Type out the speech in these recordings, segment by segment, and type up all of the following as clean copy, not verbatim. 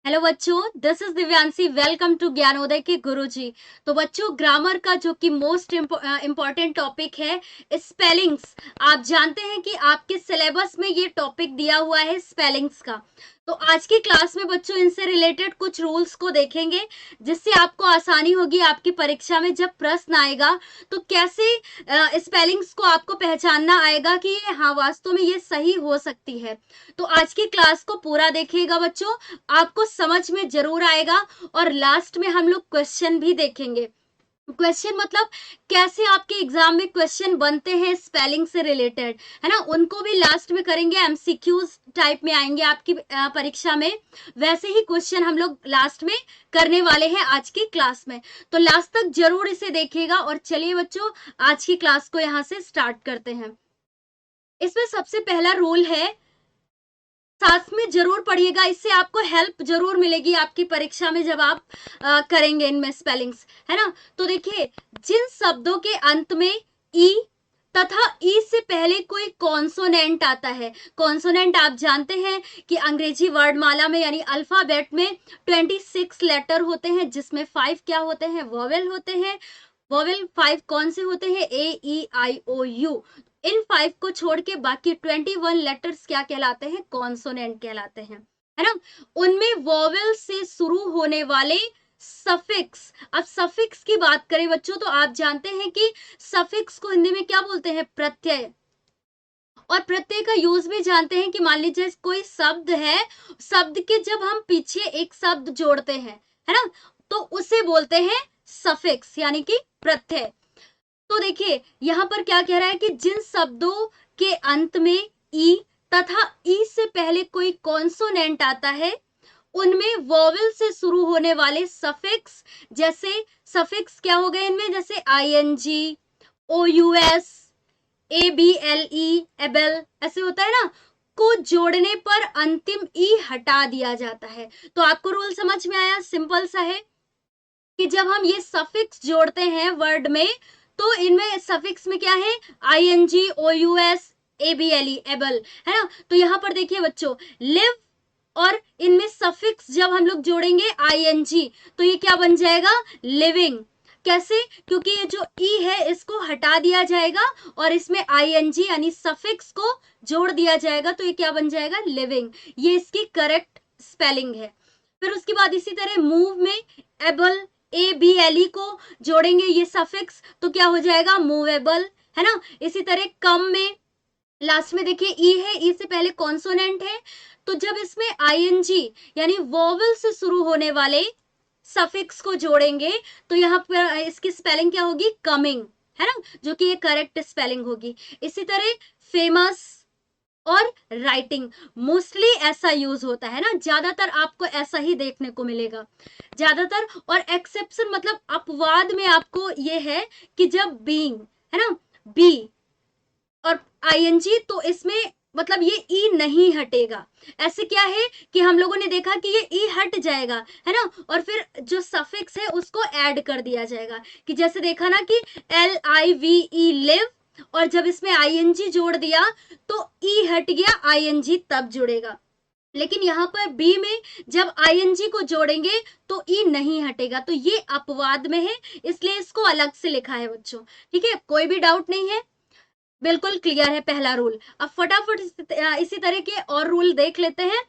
Hello बच्चों, this is Divyanshi. Welcome to Gyanoday के गुरुजी। तो बच्चों, ग्रामर का जो कि मोस्ट इम्पॉर्टेंट टॉपिक है, स्पेलिंग्स। आप जानते हैं कि आपके सिलेबस में ये टॉपिक दिया हुआ है स्पेलिंग्स का। तो आज की क्लास में बच्चों इनसे रिलेटेड कुछ रूल्स को देखेंगे, जिससे आपको आसानी होगी आपकी परीक्षा में जब प्रश्न आएगा तो कैसे स्पेलिंग्स को आपको पहचानना आएगा कि हाँ वास्तव में ये सही हो सकती है। तो आज की क्लास को पूरा देखिएगा बच्चों, आपको समझ में जरूर आएगा। और लास्ट में हम लोग क्वेश्चन भी देखेंगे। क्वेश्चन मतलब कैसे आपके एग्जाम में क्वेश्चन बनते हैं स्पेलिंग से रिलेटेड, है ना, उनको भी लास्ट में करेंगे। एमसीक्यूज टाइप में आएंगे आपकी परीक्षा में, वैसे ही क्वेश्चन हम लोग लास्ट में करने वाले हैं आज की क्लास में। तो लास्ट तक जरूर इसे देखिएगा। और चलिए बच्चों, आज की क्लास को यहाँ से स्टार्ट करते हैं। इसमें सबसे पहला रूल है, साथ में जरूर पढ़िएगा, इससे आपको हेल्प जरूर मिलेगी आपकी परीक्षा में जब आप करेंगे इनमें स्पेलिंग्स, है ना। तो देखिए, जिन शब्दों के अंत में ई तथा ई से पहले कोई कॉन्सोनेंट आता है। कॉन्सोनेंट आप जानते हैं कि अंग्रेजी वर्डमाला में यानी अल्फाबेट में 26 लेटर होते हैं, जिसमें 5 क्या होते हैं, वोवेल होते हैं। वोवेल 5 कौन से होते हैं, A E I O U। इन 5 को छोड़ के बाकी 21 लेटर्स क्या कहलाते हैं, कॉन्सोनेंट कहलाते हैं, है ना। उनमें वोवेल से शुरू होने वाले सफिक्स। अब सफिक्स की बात करें बच्चों, तो आप जानते हैं कि सफिक्स को हिंदी में क्या बोलते हैं, प्रत्यय। और प्रत्यय का यूज भी जानते हैं कि मान लीजिए कोई शब्द है, शब्द के जब हम पीछे एक शब्द जोड़ते हैं, है ना, तो उसे बोलते हैं सफिक्स यानी कि प्रत्यय। तो देखिए यहां पर क्या कह रहा है कि जिन शब्दों के अंत में ई तथा ई से पहले कोई कॉन्सोनेंट आता है, उनमें वोवेल से शुरू होने वाले सफिक्स, जैसे सफिक्स क्या हो गए इनमें, जैसे ING, OUS, ABLE, एबल, ऐसे होता है ना, को जोड़ने पर अंतिम ई हटा दिया जाता है। तो आपको रूल समझ में आया, सिंपल सा है कि जब हम ये सफिक्स जोड़ते हैं वर्ड में, तो इनमें सफिक्स में क्या है, ING, OUS, ABLE, एबल, है ना। तो यहां पर देखिए बच्चों, लिव, और इनमें सफिक्स जब हम लोग जोड़ेंगे ING, तो ये क्या बन जाएगा, लिविंग। कैसे, क्योंकि ये जो ई है इसको हटा दिया जाएगा और इसमें ING यानी सफिक्स को जोड़ दिया जाएगा, तो ये क्या बन जाएगा, लिविंग। ये इसकी करेक्ट स्पेलिंग है। फिर उसके बाद इसी तरह मूव में एबल, ABLE को जोड़ेंगे ये सफिक्स, तो क्या हो जाएगा, मूवेबल, है ना। इसी तरह कम में लास्ट में देखिए ई है, ई से पहले कॉन्सोनेंट है, तो जब इसमें ING यानी वोवेल से शुरू होने वाले सफिक्स को जोड़ेंगे, तो यहाँ पर इसकी स्पेलिंग क्या होगी, कमिंग, है ना, जो कि ये करेक्ट स्पेलिंग होगी। इसी तरह फेमस और राइटिंग, मोस्टली ऐसा यूज होता है ना, ज्यादातर आपको ऐसा ही देखने को मिलेगा ज्यादातर। और एक्सेप्शन मतलब अपवाद में आपको ये है कि जब बीइंग, है ना, बी और ING, तो इसमें मतलब ये ई नहीं हटेगा। ऐसे क्या है कि हम लोगों ने देखा कि ये ई हट जाएगा, है ना, और फिर जो सफिक्स है उसको ऐड कर दिया जाएगा, कि जैसे देखा ना कि LIVE, लिव, और जब इसमें ING जोड़ दिया तो ई हट गया, ING तब जुड़ेगा। लेकिन यहाँ पर बी में जब ING को जोड़ेंगे तो ई नहीं हटेगा, तो ये अपवाद में है, इसलिए इसको अलग से लिखा है बच्चों। ठीक है, कोई भी डाउट नहीं है, बिल्कुल क्लियर है पहला रूल। अब फटाफट इसी तरह के और रूल देख लेते हैं,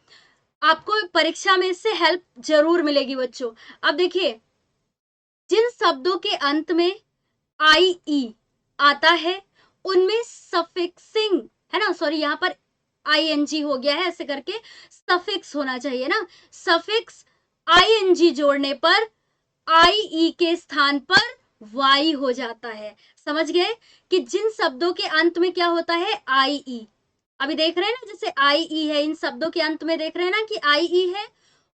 आपको परीक्षा में इससे हेल्प जरूर मिलेगी बच्चों। अब देखिए, जिन शब्दों के अंत में IE आता है, उनमें सफिक्सिंग, है ना, सॉरी यहाँ पर ING हो गया है, ऐसे करके सफिक्स होना चाहिए ना। सफिक्स ING जोड़ने पर IE के स्थान पर Y हो जाता है। समझ गए कि जिन शब्दों के अंत में क्या होता है, IE, अभी देख रहे हैं ना, जैसे IE है, इन शब्दों के अंत में देख रहे हैं ना कि IE है,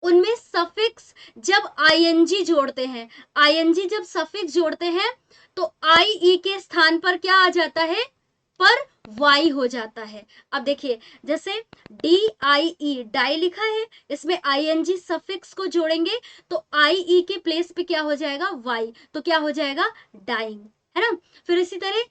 उनमें सफिक्स जब ING जोड़ते हैं, ING जब सफिक्स जोड़ते हैं तो IE के स्थान पर क्या आ जाता है, पर Y हो जाता है। अब देखिए, जैसे DIE, डाई लिखा है, इसमें ING सफिक्स को जोड़ेंगे तो IE के प्लेस पे क्या हो जाएगा, Y, तो क्या हो जाएगा, डाइंग, है ना। फिर इसी तरह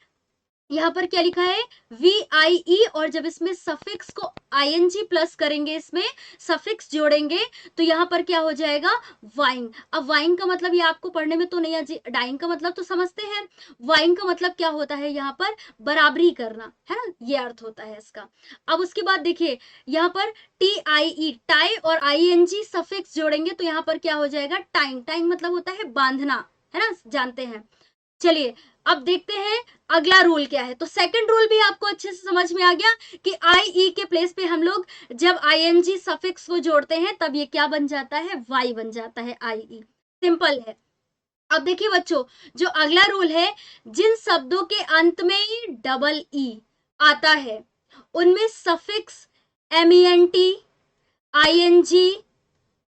यहाँ पर क्या लिखा है VIE, और जब इसमें सफिक्स को ING प्लस करेंगे, इसमें सफिक्स जोड़ेंगे, तो यहाँ पर क्या हो जाएगा वाइन। अब वाइन का मतलब ये आपको पढ़ने में तो नहीं है, डाइंग का मतलब तो समझते हैं। वाइन का मतलब क्या होता है यहाँ पर बराबरी करना, है ना, ये अर्थ होता है इसका। अब उसके बाद देखिए यहाँ पर TIE, टाई और ING सफिक्स जोड़ेंगे तो यहाँ पर क्या हो जाएगा टाइंग। टाइंग मतलब होता है बांधना, है ना, जानते हैं। चलिए अब देखते हैं अगला रूल क्या है। तो सेकंड रूल भी आपको अच्छे से समझ में आ गया कि IE के प्लेस पे हम लोग जब ING सफिक्स को जोड़ते हैं तब ये क्या बन जाता है वाई बन जाता है, IE। सिंपल है। अब देखिए बच्चों, जो अगला रूल है, जिन शब्दों के अंत में डबल ई आता है उनमें सफिक्स MENT, ING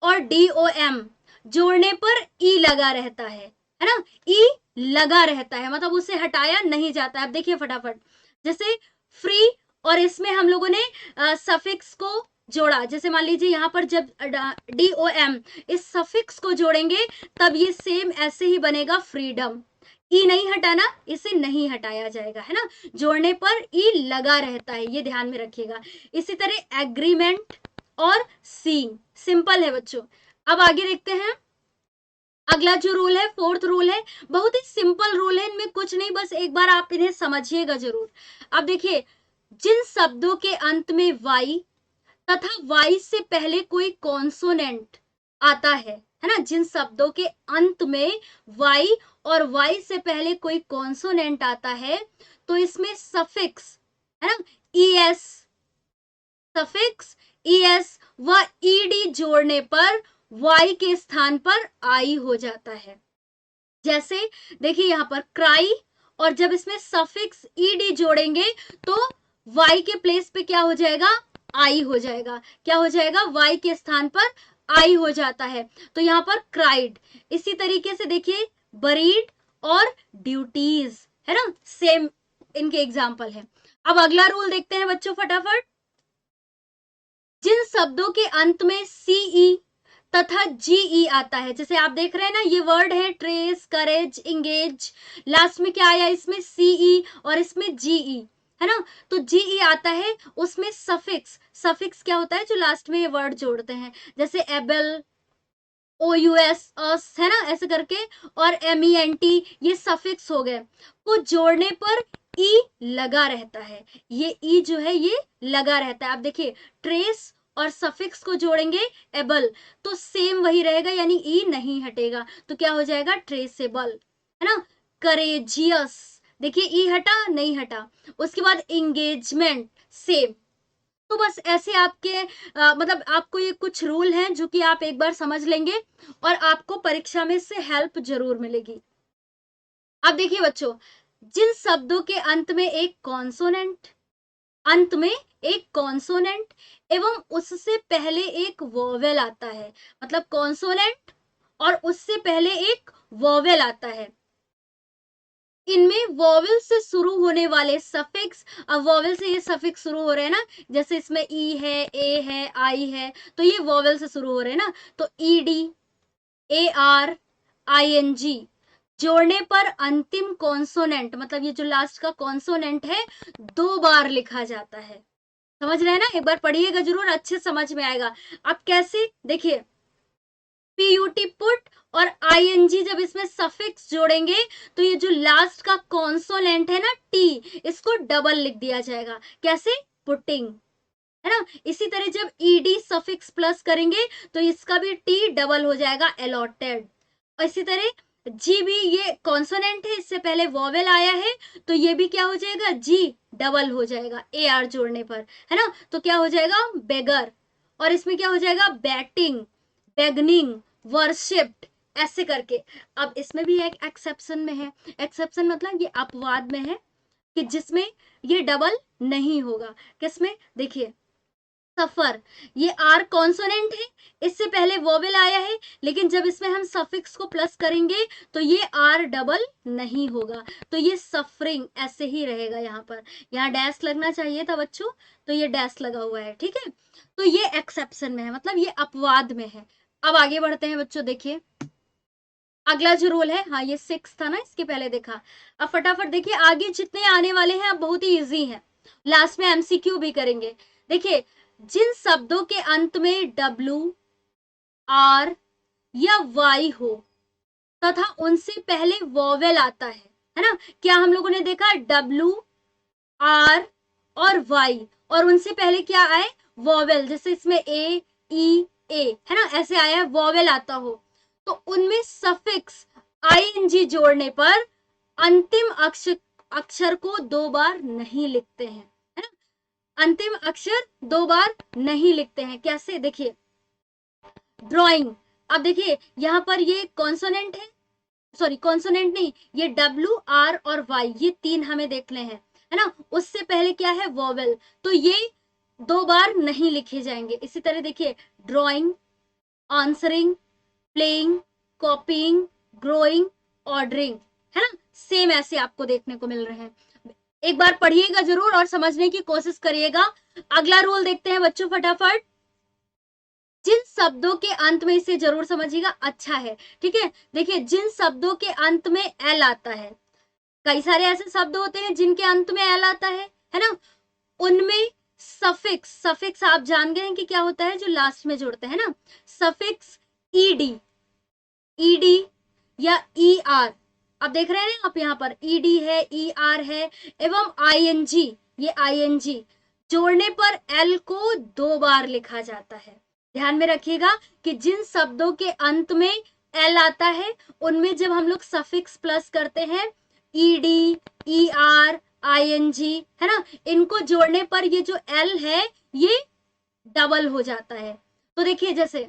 और DOM जोड़ने पर ई लगा रहता है ना, ई लगा रहता है, मतलब उसे हटाया नहीं जाता है। अब देखिए फटाफट, जैसे फ्री, और इसमें हम लोगों ने सफिक्स को जोड़ा, जैसे मान लीजिए यहाँ पर जब DOM इस सफिक्स को जोड़ेंगे तब ये सेम ऐसे ही बनेगा फ्रीडम। ई नहीं हटाना, इसे नहीं हटाया जाएगा, है ना, जोड़ने पर ई लगा रहता है, ये ध्यान में रखिएगा। इसी तरह एग्रीमेंट और सीन, सिंपल है बच्चों। अब आगे देखते हैं अगला जो रूल है, फोर्थ रूल है, बहुत ही सिंपल रूल है, इनमें कुछ नहीं, बस एक बार आप इन्हें समझिएगा जरूर। अब देखिए, जिन शब्दों के अंत में वाई तथा वाई से पहले कोई कॉन्सोनेंट आता है ना, जिन शब्दों के अंत में वाई और वाई से पहले कोई कॉन्सोनेंट आता है तो इसमें सफिक्स, है ना, ES, सफिक्स ES व ED जोड़ने पर Y के स्थान पर I हो जाता है। जैसे देखिए यहाँ पर क्राई, और जब इसमें सफिक्स ED जोड़ेंगे तो Y के प्लेस पे क्या हो जाएगा I हो जाएगा। क्या हो जाएगा Y के स्थान पर I हो जाता है, तो यहाँ पर क्राइड। इसी तरीके से देखिए बरीड और ड्यूटीज, है ना, सेम इनके एग्जाम्पल है। अब अगला रूल देखते हैं बच्चों फटाफट। जिन शब्दों के अंत में CE तथा GE आता है, जैसे आप देख रहे हैं ना, ये वर्ड है ट्रेस, करेज, इंगेज, लास्ट में क्या आया इसमें CE और इसमें GE, है ना, तो GE आता है, उसमें सफिक्स, सफिक्स क्या होता है जो लास्ट में ये वर्ड जोड़ते हैं, जैसे एबल, OUS, अस, है ना, ऐसे करके, और MENT, ये सफिक्स हो गए, को जोड़ने पर ई लगा रहता है। ये ई जो है ये लगा रहता है। आप देखिए ट्रेस और सफिक्स को जोड़ेंगे एबल तो सेम वही रहेगा, यानी ई नहीं हटेगा, तो क्या हो जाएगा ट्रेसेबल, है ना। करेजियस, देखिए ई हटा नहीं हटा। उसके बाद इंगेजमेंट सेम। तो बस ऐसे आपके मतलब आपको ये कुछ रूल हैं जो कि आप एक बार समझ लेंगे और आपको परीक्षा में इससे हेल्प जरूर मिलेगी। अब देखिए बच्चों, जिन शब्दों के अंत में एक कॉन्सोनेंट, अंत में एक कॉन्सोनेंट एवं उससे पहले एक वोवेल आता है, मतलब कॉन्सोनेंट और उससे पहले एक वोवेल आता है, इनमें वॉवेल से शुरू होने वाले सफिक्स, अब वॉवेल से ये सफिक्स शुरू हो रहे हैं ना, जैसे इसमें ई है, ए है, आई है, तो ये वॉवेल से शुरू हो रहे हैं ना, तो ED, AR, ING जोड़ने पर अंतिम कॉन्सोनेंट, मतलब ये जो लास्ट का कॉन्सोनेंट है 2 बार लिखा जाता है। समझ रहे हैं ना, एक बार पढ़िएगा जरूर, अच्छे समझ में आएगा। अब कैसे देखिए, PUT पुट और ING जब इसमें सफिक्स जोड़ेंगे तो ये जो लास्ट का कॉन्सोनेंट है ना T, इसको डबल लिख दिया जाएगा, कैसे पुटिंग, है ना। इसी तरह जब ED सफिक्स प्लस करेंगे तो इसका भी T डबल हो जाएगा अलॉटेड। और इसी तरह G भी, ये कॉन्सोनेंट है, इससे पहले वॉवेल आया है तो ये भी क्या हो जाएगा G डबल हो जाएगा AR जोड़ने पर, है ना, तो क्या हो जाएगा बेगर। और इसमें क्या हो जाएगा बैटिंग, बेगनिंग, वर्शिप्ड, ऐसे करके। अब इसमें भी एक एक्सेप्शन में है, एक्सेप्शन मतलब ये अपवाद में है कि जिसमें ये डबल नहीं होगा। किसमें देखिए, सफर, ये आर कॉन्सोनेंट है, इससे पहले वोवेल आया है, लेकिन जब इसमें हम सफिक्स को प्लस करेंगे तो ये आर डबल नहीं होगा, तो ये सफरिंग ऐसे ही रहेगा। यहाँ पर यहाँ डैश लगना चाहिए था बच्चों, तो ये डैश लगा हुआ है, ठीक है, तो ये एक्सेप्शन में है, मतलब ये अपवाद में है। अब आगे बढ़ते हैं बच्चों, देखिए अगला जो रूल है, हाँ ये 6 था ना, इसके पहले देखा। अब फटाफट देखिए आगे जितने आने वाले हैं अब बहुत ही इजी है, लास्ट में एमसीक्यू भी करेंगे। देखिए जिन शब्दों के अंत में डब्ल्यू, आर या वाई हो तथा उनसे पहले वॉवेल आता है ना, क्या हम लोगों ने देखा डब्ल्यू, आर और वाई, और उनसे पहले क्या आए वॉवेल, जैसे इसमें ए, ई, ए है ना, ऐसे आया वॉवेल आता हो, तो उनमें सफिक्स आईएनजी जोड़ने पर अंतिम अक्षर को 2 बार नहीं लिखते हैं, है ना, अंतिम अक्षर 2 बार नहीं लिखते हैं। कैसे, देखिए ड्राइंग, अब देखिए यहां पर ये कॉन्सोनेंट है, सॉरी कॉन्सोनेंट नहीं, ये डब्ल्यू, आर और वाई, ये 3 हमें देखने हैं, है ना, उससे पहले क्या है वॉवेल, तो ये 2 बार नहीं लिखे जाएंगे। इसी तरह देखिए drawing, answering, playing, copying, growing, ordering, है ना, सेम ऐसे आपको देखने को मिल रहे हैं। एक बार पढ़िएगा जरूर और समझने की कोशिश करिएगा। अगला रूल देखते हैं बच्चों फटाफट। जिन शब्दों के अंत में, इसे जरूर समझिएगा, अच्छा है, ठीक है। देखिए जिन शब्दों के अंत में एल आता है, कई सारे ऐसे शब्द होते हैं जिनके अंत में एल आता है ना, उनमें सफिक्स, सफिक्स आप जान गए हैं कि क्या होता है, जो लास्ट में जोड़ते हैं ना, सफिक्स ईडी, ईडी या ई आर, अब देख रहे हैं आप यहाँ पर ईडी है, ई आर है, एवं आईएनजी, ये आईएनजी जोड़ने पर एल को 2 बार लिखा जाता है। ध्यान में रखिएगा कि जिन शब्दों के अंत में एल आता है उनमें जब हम लोग सफिक्स प्लस करते हैं, ईडी, ई आर, आईएनजी, है ना, इनको जोड़ने पर ये जो एल है ये डबल हो जाता है। तो देखिए जैसे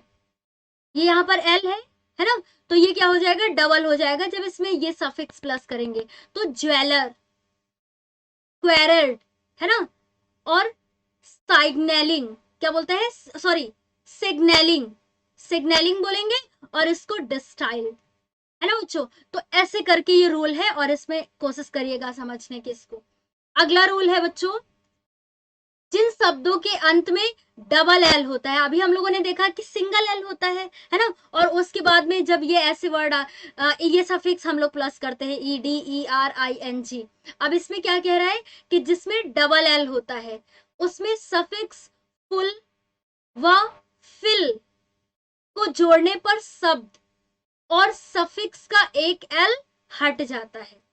ये यहाँ पर एल है ना, तो ये क्या हो जाएगा, डबल हो जाएगा जब इसमें ये सफिक्स प्लस करेंगे। तो ज्वेलर, क्वेरल्ड, है ना, और साइग्नलिंग, क्या बोलते हैं, सॉरी सिग्नलिंग, सिग्नलिंग बोलेंगे, और इसको डिस्टाइल, है ना बच्चों। तो ऐसे करके ये रूल है और इसमें कोशिश करिएगा समझने की इसको। अगला रूल है बच्चों, जिन शब्दों के अंत में डबल एल होता है, अभी हम लोगों ने देखा कि सिंगल एल होता है ना, और उसके बाद में जब ये ऐसे वर्ड ये सफिक्स हम लोग प्लस करते हैं, E D, E R, I N G. अब इसमें क्या कह रहा है कि जिसमें डबल एल होता है उसमें सफिक्स फुल व फिल को जोड़ने पर शब्द और सफिक्स का एक एल हट जाता है।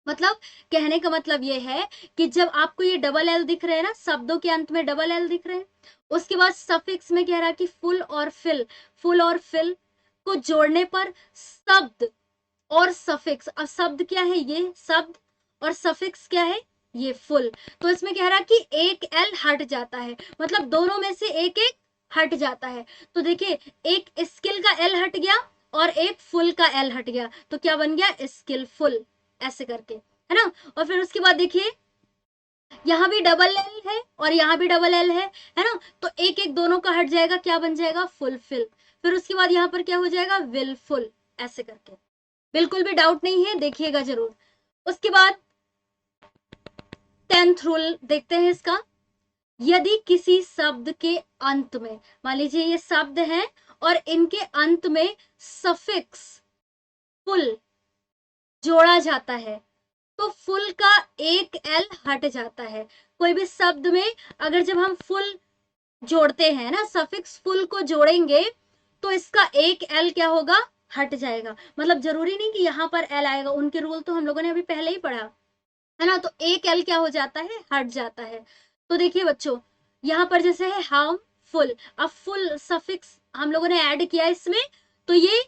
मतलब कहने का मतलब ये है कि जब आपको ये डबल एल दिख रहे हैं ना, शब्दों के अंत में डबल एल दिख रहे हैं, उसके बाद सफिक्स में कह रहा है कि फुल और फिल, फुल और फिल को जोड़ने पर शब्द और सफिक्स, अब शब्द क्या है, ये शब्द, और सफिक्स क्या है, ये फुल, तो इसमें कह रहा है कि एक एल हट जाता है, मतलब दोनों में से एक एक हट जाता है। तो देखिए एक स्किल का एल हट गया और एक फुल का एल हट गया, तो क्या बन गया, स्किलफुल, ऐसे करके, है ना। और फिर उसके बाद देखिए यहाँ भी डबल एल है और यहाँ भी डबल एल है ना, तो एक एक दोनों का हट जाएगा, क्या बन जाएगा, फुलफिल। फिर उसके बाद यहाँ पर क्या हो जाएगा, विलफुल, ऐसे करके। बिल्कुल भी डाउट नहीं है, देखिएगा जरूर। उसके बाद 10th रूल देखते हैं इसका। यदि किसी शब्द के अंत में, मान लीजिए ये शब्द है और इनके अंत में सफिक्स फुल जोड़ा जाता है तो फुल का एक एल हट जाता है। कोई भी शब्द में अगर जब हम फुल जोड़ते हैं ना, सफिक्स फुल को जोड़ेंगे तो इसका एक एल क्या होगा, हट जाएगा। मतलब जरूरी नहीं कि यहाँ पर एल आएगा, उनके रूल तो हम लोगों ने अभी पहले ही पढ़ा है ना, तो एक एल क्या हो जाता है, हट जाता है। तो देखिए बच्चों यहाँ पर जैसे है हार्मफुल, अब फुल सफिक्स हम लोगों ने ऐड किया इसमें, तो ये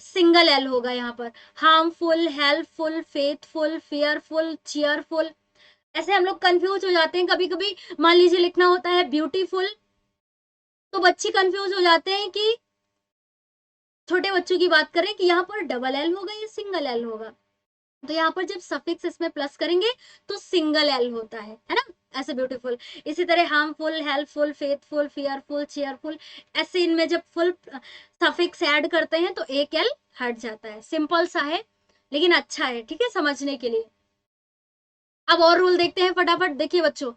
सिंगल एल होगा यहाँ पर, harmful, helpful, faithful, fearful, cheerful. ऐसे हम लोग कंफ्यूज हो जाते हैं कभी कभी, मान लीजिए लिखना होता है ब्यूटीफुल, तो बच्चे कंफ्यूज हो जाते हैं कि छोटे बच्चों की बात करें कि यहाँ पर डबल एल होगा या सिंगल एल होगा, तो यहाँ पर जब सफिक्स इसमें प्लस करेंगे तो सिंगल एल होता है ना, ऐसे ब्यूटीफुल। इसी तरह harmful, helpful, faithful, fearful, cheerful, ऐसे इनमें जब फुल सफिक्स ऐड करते हैं तो एक एल हट जाता है। सिंपल सा है लेकिन अच्छा है, ठीक है, समझने के लिए। अब और रूल देखते हैं फटाफट। देखिए बच्चों,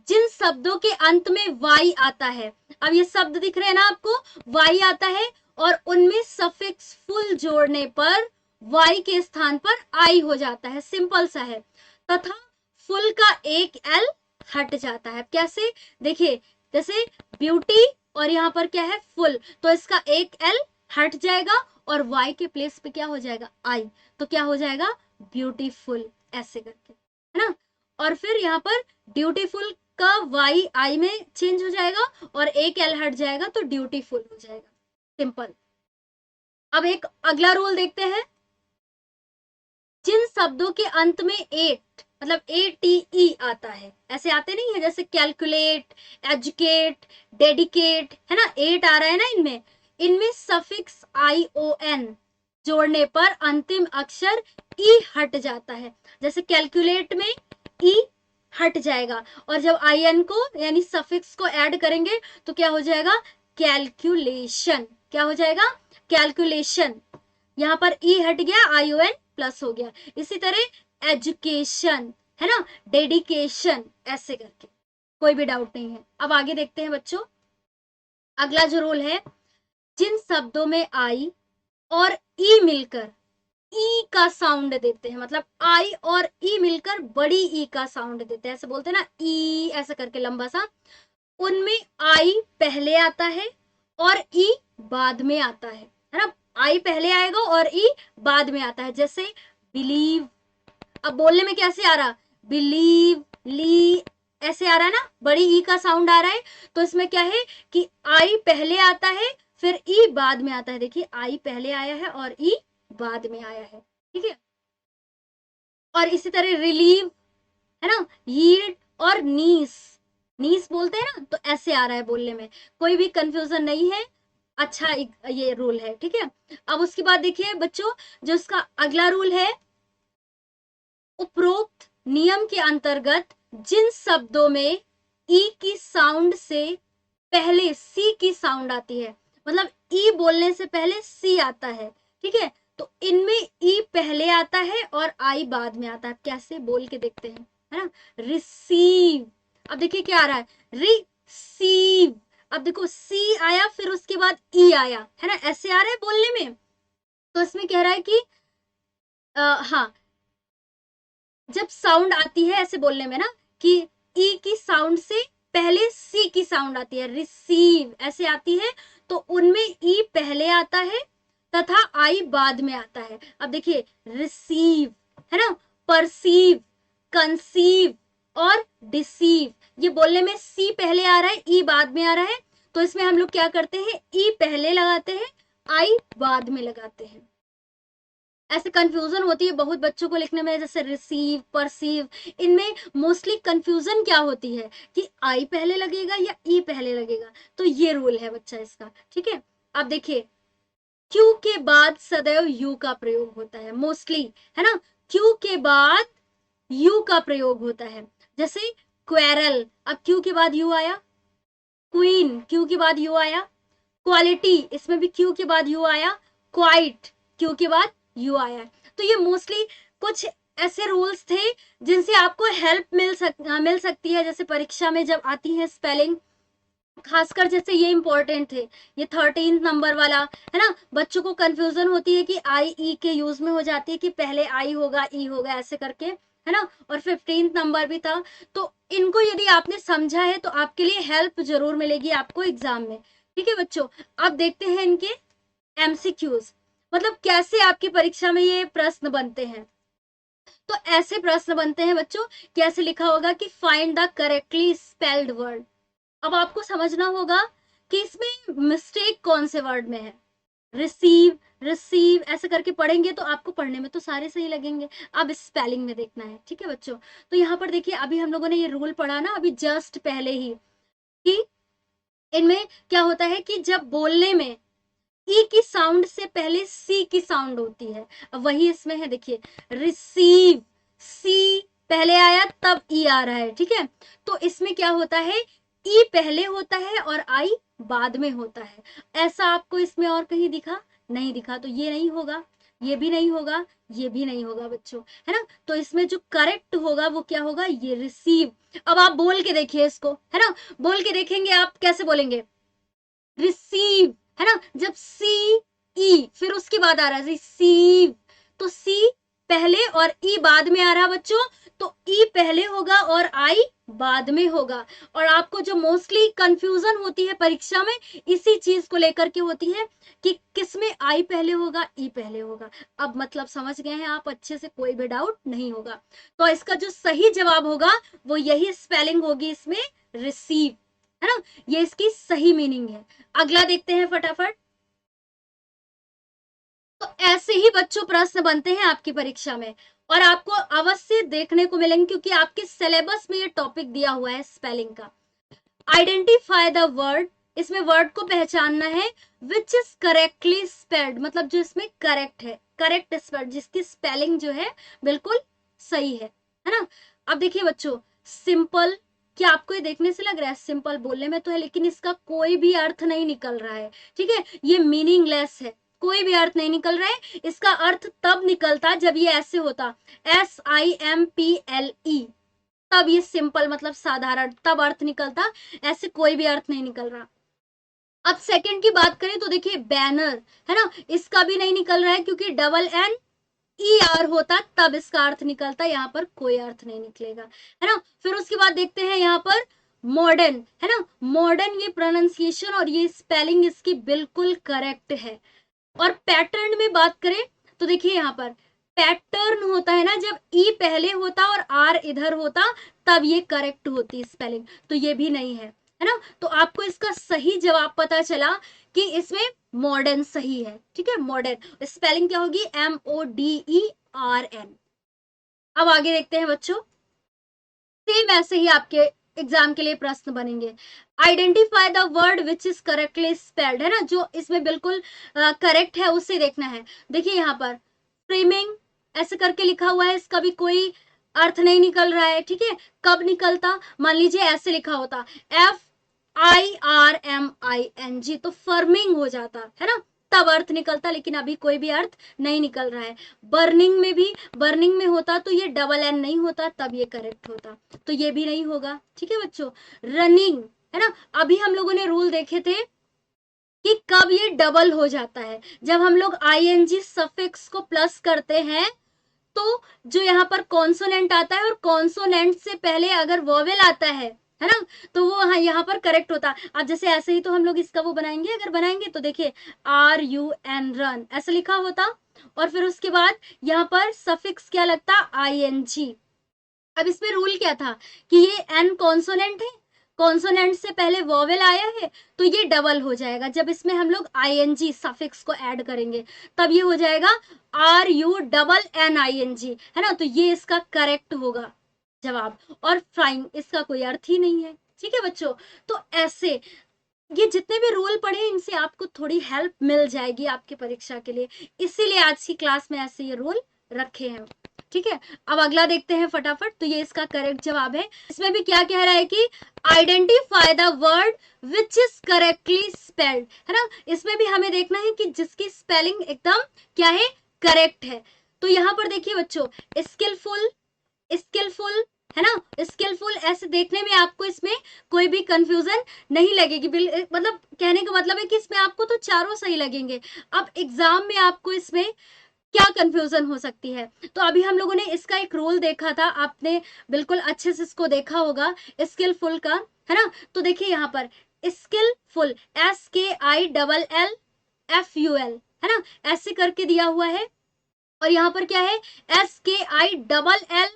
जिन शब्दों के अंत में वाई आता है, अब ये शब्द दिख रहे हैं ना आपको, वाई आता है और उनमें सफिक्स फुल जोड़ने पर y के स्थान पर i हो जाता है, सिंपल सा है। तथा फुल का एक l हट जाता है। कैसे? देखिए, जैसे ब्यूटी और यहाँ पर क्या है, फुल, तो इसका एक l हट जाएगा और y के प्लेस पे क्या हो जाएगा, i, तो क्या हो जाएगा, ब्यूटीफुल, ऐसे करके, है ना। और फिर यहाँ पर ड्यूटीफुल का y i में चेंज हो जाएगा और एक l हट जाएगा तो ड्यूटीफुल हो जाएगा, सिंपल। अब एक अगला रूल देखते हैं। जिन शब्दों के अंत में एट मतलब ATE आता है, ऐसे आते नहीं है, जैसे कैलकुलेट, एजुकेट, डेडिकेट, है ना, एट आ रहा है ना इनमें, इनमें सफिक्स ION जोड़ने पर अंतिम अक्षर ई हट जाता है। जैसे कैलकुलेट में ई हट जाएगा और जब IN को यानी सफिक्स को ऐड करेंगे तो क्या हो जाएगा, कैलकुलेशन, क्या हो जाएगा, कैलकुलेशन। यहाँ पर ई हट गया, ION प्लस हो गया। इसी तरह एजुकेशन, है ना, डेडिकेशन, ऐसे करके, कोई भी डाउट नहीं है। अब आगे देखते हैं बच्चों, अगला जो रूल है, जिन शब्दों में आई और ई मिलकर ई का साउंड देते हैं, मतलब आई और ई मिलकर बड़ी ई का साउंड देते हैं, ऐसे बोलते हैं ना, ई ऐसा करके लंबा सा, उनमें आई पहले आता है और ई बाद में आता है ना। आई पहले आएगा और ई बाद में आता है। जैसे बिलीव, अब बोलने में कैसे आ रहा, बिलीव, ली, ऐसे आ रहा है ना, बड़ी ई का साउंड आ रहा है। तो इसमें क्या है कि आई पहले आता है फिर ई बाद में आता है। देखिए, आई पहले आया है और ई बाद में आया है, ठीक है। और इसी तरह रिलीव, है ना, यील्ड और नीस, नीस बोलते हैं ना, तो ऐसे आ रहा है बोलने में, कोई भी कंफ्यूजन नहीं है। अच्छा, ये रूल है, ठीक है। अब उसके बाद देखिए बच्चों, जो इसका अगला रूल है, उपरोक्त नियम के अंतर्गत जिन शब्दों में ई की साउंड से पहले सी की साउंड आती है, मतलब ई बोलने से पहले सी आता है, ठीक है, तो इनमें ई पहले आता है और आई बाद में आता है। कैसे, बोल के देखते हैं, है ना। रिसीव, अब देखिए क्या आ रहा है, रिसीव, अब देखो सी आया फिर उसके बाद ई आया, है ना, ऐसे आ रहा है बोलने में। तो इसमें कह रहा है कि हाँ, जब साउंड आती है ऐसे बोलने में ना, कि ई की साउंड से पहले सी की साउंड आती है, रिसीव ऐसे आती है, तो उनमें ई पहले आता है तथा आई बाद में आता है। अब देखिए, रिसीव, है ना, परसीव, कंसीव और डिसीव, ये बोलने में सी पहले आ रहा है, ई बाद में आ रहा है, तो इसमें हम लोग क्या करते हैं, ई पहले लगाते हैं, आई बाद में लगाते हैं। ऐसे कंफ्यूजन होती है बहुत बच्चों को लिखने में, जैसे रिसीव, परसीव, इनमें मोस्टली कंफ्यूजन क्या होती है कि आई पहले लगेगा या ई पहले लगेगा। तो ये रूल है बच्चा इसका, ठीक है। अब देखिए, क्यू के बाद सदैव यू का प्रयोग होता है मोस्टली, है ना, क्यू के बाद यू का प्रयोग होता है। जैसे क्वेरल, अब क्यू के बाद यू आया, क्वीन, क्यू के बाद यू आया, क्वालिटी, इसमें भी क्यू के बाद यू आया, क्वाइट, क्यू के बाद यू आया है। तो ये मोस्टली कुछ ऐसे रूल्स थे जिनसे आपको हेल्प मिल सकती है, जैसे परीक्षा में जब आती है स्पेलिंग, खासकर जैसे ये इंपॉर्टेंट थे, ये 13 नंबर वाला, है ना। बच्चों को कंफ्यूजन होती है कि आई ई के यूज में हो जाती है कि पहले आई होगा ई होगा ऐसे करके, है ना। और 15 नंबर भी था, तो इनको यदि आपने समझा है तो आपके लिए हेल्प जरूर मिलेगी आपको एग्जाम में, ठीक है बच्चों। अब देखते हैं इनके MCQs, मतलब कैसे आपकी परीक्षा में ये प्रश्न बनते हैं। तो ऐसे प्रश्न बनते हैं बच्चों, कैसे लिखा होगा कि find the correctly spelled word. अब आपको समझना होगा कि इसमें मिस्टेक कौन से वर्ड में है। रिसीव, रिसीव ऐसे करके पढ़ेंगे तो आपको पढ़ने में तो सारे सही लगेंगे, अब स्पेलिंग में देखना है, ठीक है बच्चों। तो यहाँ पर देखिए, अभी हम लोगों ने ये रूल पढ़ा ना अभी जस्ट पहले ही, कि इनमें क्या होता है कि जब बोलने में ई की साउंड से पहले सी की साउंड होती है, अब वही इसमें है, देखिए रिसीव, सी पहले आया तब ई आ रहा है, ठीक है। तो इसमें क्या होता है, ई पहले होता है और आई बाद में होता है। ऐसा आपको इसमें और कहीं दिखा, नहीं दिखा, तो ये नहीं होगा, ये भी नहीं होगा, ये भी नहीं होगा बच्चों, है ना। तो इसमें जो करेक्ट होगा वो क्या होगा, ये रिसीव। अब आप बोल के देखिए इसको, है ना, बोल के देखेंगे आप कैसे बोलेंगे, रिसीव, है ना, जब सी ई फिर उसके बाद आ रहा है रिसीव, तो सी पहले और ई बाद में आ रहा बच्चों, तो ई पहले होगा और आई बाद में होगा। और आपको जो मोस्टली कंफ्यूजन होती है परीक्षा में इसी चीज को लेकर के होती है कि किसमें आई पहले होगा ई पहले होगा। अब मतलब समझ गए हैं आप अच्छे से, कोई भी डाउट नहीं होगा। तो इसका जो सही जवाब होगा वो यही स्पेलिंग होगी इसमें, रिसीव, है ना, ये इसकी सही मीनिंग है। अगला देखते हैं फटाफट। तो ऐसे ही बच्चों प्रश्न बनते हैं आपकी परीक्षा में और आपको अवश्य देखने को मिलेंगे क्योंकि आपके सिलेबस में ये टॉपिक दिया हुआ है स्पेलिंग का। आइडेंटिफाई द वर्ड, इसमें वर्ड को पहचानना है विच इज करेक्टली स्पेल्ड, मतलब जो इसमें करेक्ट है, करेक्ट स्पेल्ड, जिसकी स्पेलिंग जो है बिल्कुल सही है ना। अब देखिए बच्चों, सिंपल, क्या आपको ये देखने से लग रहा है सिंपल बोलने में तो है लेकिन इसका कोई भी अर्थ नहीं निकल रहा है, ठीक है, ये मीनिंगलेस है, कोई भी अर्थ नहीं निकल रहा है। इसका अर्थ तब निकलता जब ये ऐसे होता, SIMPLE, तब ये सिंपल मतलब साधारण, तब अर्थ निकलता, ऐसे कोई भी अर्थ नहीं निकल रहा। अब सेकंड की बात करें तो देखिए बैनर, है ना, इसका भी नहीं निकल रहा है क्योंकि NNER होता तब इसका अर्थ निकलता, यहाँ पर कोई अर्थ नहीं निकलेगा, है ना। फिर उसके बाद देखते हैं यहाँ पर मॉडर्न, है ना, मॉडर्न, ये प्रोनाउंसिएशन और ये स्पेलिंग इसकी बिल्कुल करेक्ट है। और पैटर्न में बात करें तो देखिए यहाँ पर पैटर्न होता है ना, जब ई पहले होता और आर इधर होता तब ये करेक्ट होती स्पेलिंग, तो ये भी नहीं है ना। तो आपको इसका सही जवाब पता चला कि इसमें मॉडर्न सही है, ठीक है, मॉडर्न स्पेलिंग क्या होगी, MODERN। अब आगे देखते हैं बच्चों, सेम ऐसे ही आपके एग्जाम के लिए प्रश्न बनेंगे। Identify the word which is correctly spelled, है ना, जो इसमें बिल्कुल करेक्ट है उसे देखना है। देखिए यहाँ पर फ्रेमिंग ऐसे करके लिखा हुआ है, इसका भी कोई अर्थ नहीं निकल रहा है, ठीक है। कब निकलता, मान लीजिए ऐसे लिखा होता FIRMING, तो फर्मिंग हो जाता, है ना, तब अर्थ निकलता, लेकिन अभी कोई भी अर्थ नहीं निकल रहा है। बर्निंग में भी, बर्निंग में होता तो ये DN नहीं होता, तब ये करेक्ट होता, तो ये भी नहीं होगा, ठीक है बच्चों। रनिंग, है ना, अभी हम लोगों ने रूल देखे थे कि कब ये डबल हो जाता है, जब हम लोग ING सफिक्स को प्लस करते हैं तो जो यहाँ पर कॉन्सोनेंट आता है और कॉन्सोनेंट से पहले अगर वोवेल आता है ना, तो वो यहाँ पर करेक्ट होता। अब जैसे ऐसे ही तो हम लोग इसका वो बनाएंगे, अगर बनाएंगे तो देखिए RUN, रन, ऐसा लिखा होता और फिर उसके बाद यहाँ पर सफिक्स क्या लगता, ING। अब इसमें रूल क्या था कि ये N कॉन्सोनेंट है, कॉन्सोनेंट से पहले वोवेल आया है तो ये डबल हो जाएगा, जब इसमें हम लोग ING सफिक्स को ऐड करेंगे तब ये हो जाएगा RUNNING, है ना, तो ये इसका करेक्ट होगा जवाब। और फ्लाइंग, इसका कोई अर्थ ही नहीं है, ठीक है बच्चों। तो ऐसे ये जितने भी रूल पढ़े इनसे आपको थोड़ी हेल्प मिल जाएगी आपकी परीक्षा के लिए, इसीलिए आज की क्लास में ऐसे ये रूल रखे हैं, ठीक है। अब अगला देखते हैं फटाफट, तो ये इसका करेक्ट जवाब है। इसमें भी क्या कह रहा है कि identify the word which is correctly spelled, है ना, इसमें भी हमें देखना है कि जिसकी स्पेलिंग एकदम क्या है, करेक्ट है। तो यहाँ पर देखिए बच्चों, स्किलफुल, स्किलफुल, है ना, स्किलफुल, ऐसे देखने में आपको इसमें कोई भी कंफ्यूजन नहीं लगेगी, मतलब कहने का मतलब है कि इसमें आपको तो चारों सही लगेंगे। अब एग्जाम में आपको इसमें क्या कंफ्यूजन हो सकती है, तो अभी हम लोगों ने इसका एक रूल देखा था, आपने बिल्कुल अच्छे से इसको देखा होगा स्किलफुल का, है ना। तो देखिए यहाँ पर स्किलफुल SKILLFUL, है ना, ऐसे करके दिया हुआ है और यहाँ पर क्या है SKILLFULL,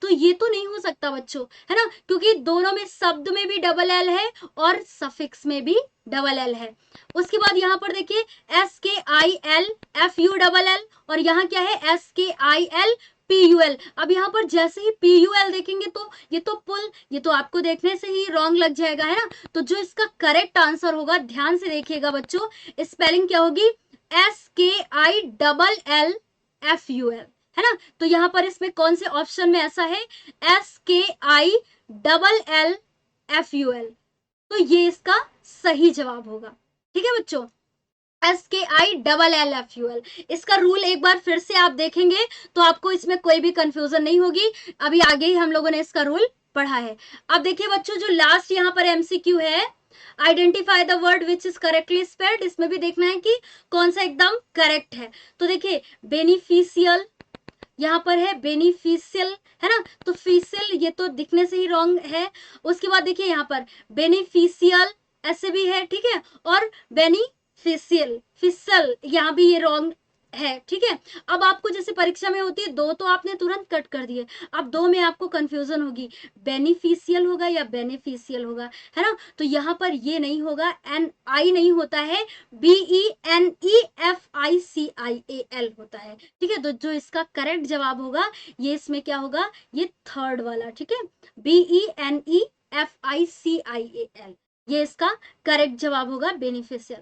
तो ये तो नहीं हो सकता बच्चों, है ना, क्योंकि दोनों में, शब्द में भी डबल एल है और सफिक्स में भी डबल एल है। उसके बाद यहाँ पर देखिए SKILFULL और यहाँ क्या है SKILPUL। अब यहाँ पर जैसे ही PUL देखेंगे तो ये तो पुल, ये तो आपको देखने से ही रॉन्ग लग जाएगा, है ना। तो जो इसका करेक्ट आंसर होगा, ध्यान से देखिएगा बच्चों, स्पेलिंग क्या होगी, SKILLFUL, है ना। तो यहाँ पर इसमें कौन से ऑप्शन में ऐसा है, SKILLFUL, तो ये इसका सही जवाब होगा, ठीक है बच्चों, SKILLFUL। इसका रूल एक बार फिर से आप देखेंगे तो आपको इसमें कोई भी कंफ्यूजन नहीं होगी, अभी आगे ही हम लोगों ने इसका रूल पढ़ा है। अब देखिए बच्चों, जो लास्ट यहाँ पर एमसीक्यू है, identify the word which is correctly spelled, इसमें भी देखना है कि कौन सा एकदम करेक्ट है। तो देखिए बेनिफिशियल, यहाँ पर है बेनिफिशियल, है ना, तो फिशियल ये तो दिखने से ही रॉन्ग है। उसके बाद देखिए यहाँ पर बेनिफिशियल ऐसे भी है, ठीक है, और बेनिफिशियल फिसल यहाँ भी ये रॉन्ग है, ठीक है। अब आपको जैसे परीक्षा में होती है दो, तो आपने तुरंत कट कर दिए, अब दो में आपको कंफ्यूजन होगी, बेनिफिशियल होगा या बेनिफिशियल होगा, है ना। तो यहाँ पर ये नहीं होगा, एन आई नहीं होता है, BENEFICIAL होता है, ठीक है। तो जो इसका करेक्ट जवाब होगा ये इसमें क्या होगा, ये थर्ड वाला, ठीक है, BENEFICIAL, ये इसका करेक्ट जवाब होगा बेनिफिशियल।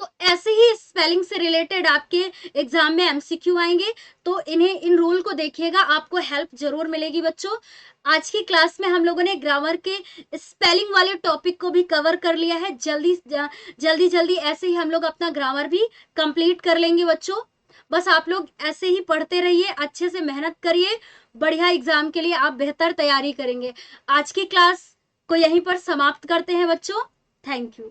तो ऐसे ही स्पेलिंग से रिलेटेड आपके एग्जाम में एमसीक्यू आएंगे, तो इन रूल को देखिएगा, आपको हेल्प जरूर मिलेगी बच्चों। आज की क्लास में हम लोगों ने ग्रामर के स्पेलिंग वाले टॉपिक को भी कवर कर लिया है। जल्दी जल्दी ऐसे ही हम लोग अपना ग्रामर भी कंप्लीट कर लेंगे बच्चों। बस आप लोग ऐसे ही पढ़ते रहिए, अच्छे से मेहनत करिए, बढ़िया एग्जाम के लिए आप बेहतर तैयारी करेंगे। आज की क्लास को यहीं पर समाप्त करते हैं बच्चों। Thank you.